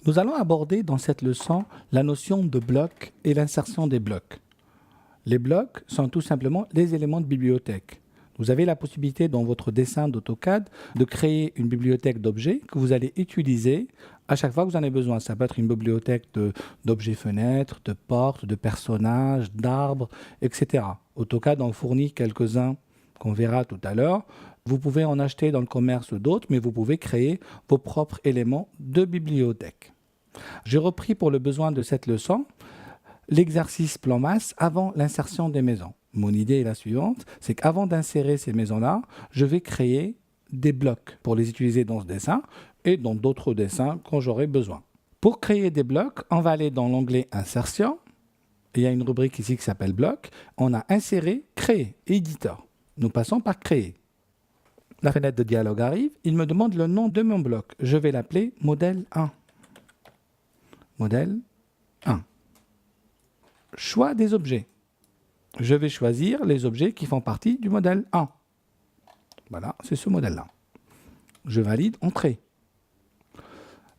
Nous allons aborder dans cette leçon la notion de bloc et l'insertion des blocs. Les blocs sont tout simplement les éléments de bibliothèque. Vous avez la possibilité dans votre dessin d'AutoCAD de créer une bibliothèque d'objets que vous allez utiliser à chaque fois que vous en avez besoin. Ça peut être une bibliothèque d'objets fenêtres, de portes, de personnages, d'arbres, etc. AutoCAD en fournit quelques-uns qu'on verra tout à l'heure. Vous pouvez en acheter dans le commerce d'autres, mais vous pouvez créer vos propres éléments de bibliothèque. J'ai repris pour le besoin de cette leçon l'exercice plan masse avant l'insertion des maisons. Mon idée est la suivante, c'est qu'avant d'insérer ces maisons-là, je vais créer des blocs pour les utiliser dans ce dessin et dans d'autres dessins quand j'aurai besoin. Pour créer des blocs, on va aller dans l'onglet Insertion. Il y a une rubrique ici qui s'appelle Bloc. On a Insérer, Créer, Éditeur. Nous passons par Créer. La fenêtre de dialogue arrive. Il me demande le nom de mon bloc. Je vais l'appeler Modèle 1. Modèle 1. Choix des objets. Je vais choisir les objets qui font partie du modèle 1. Voilà, c'est ce modèle-là. Je valide Entrée.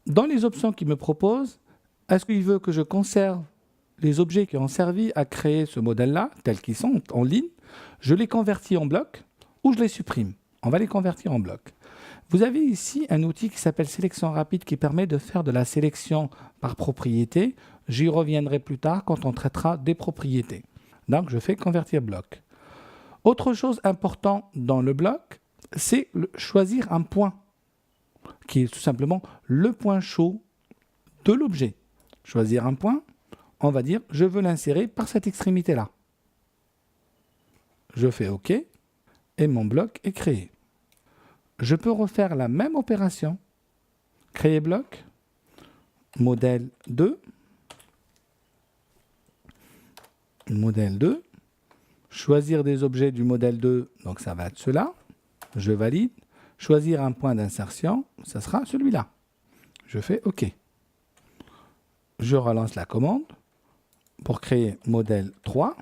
Dans les options qu'il me propose, est-ce qu'il veut que je conserve les objets qui ont servi à créer ce modèle-là, tels qu'ils sont en ligne, je les convertis en blocs ou je les supprime? On va les convertir en blocs. Vous avez ici un outil qui s'appelle Sélection rapide qui permet de faire de la sélection par propriété. J'y reviendrai plus tard quand on traitera des propriétés. Donc, je fais convertir bloc. Autre chose importante dans le bloc, c'est choisir un point, qui est tout simplement le point chaud de l'objet. Choisir un point, on va dire, je veux l'insérer par cette extrémité-là. Je fais OK et mon bloc est créé. Je peux refaire la même opération. Créer bloc, modèle 2, modèle 2, choisir des objets du modèle 2, donc ça va être cela, je valide, choisir un point d'insertion, ça sera celui-là. Je fais OK. Je relance la commande pour créer modèle 3,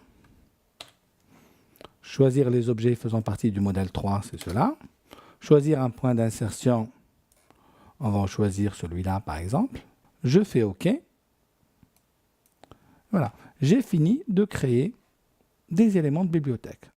choisir les objets faisant partie du modèle 3, c'est cela, choisir un point d'insertion, on va en choisir celui-là par exemple, je fais OK. Voilà, j'ai fini de créer des éléments de bibliothèque.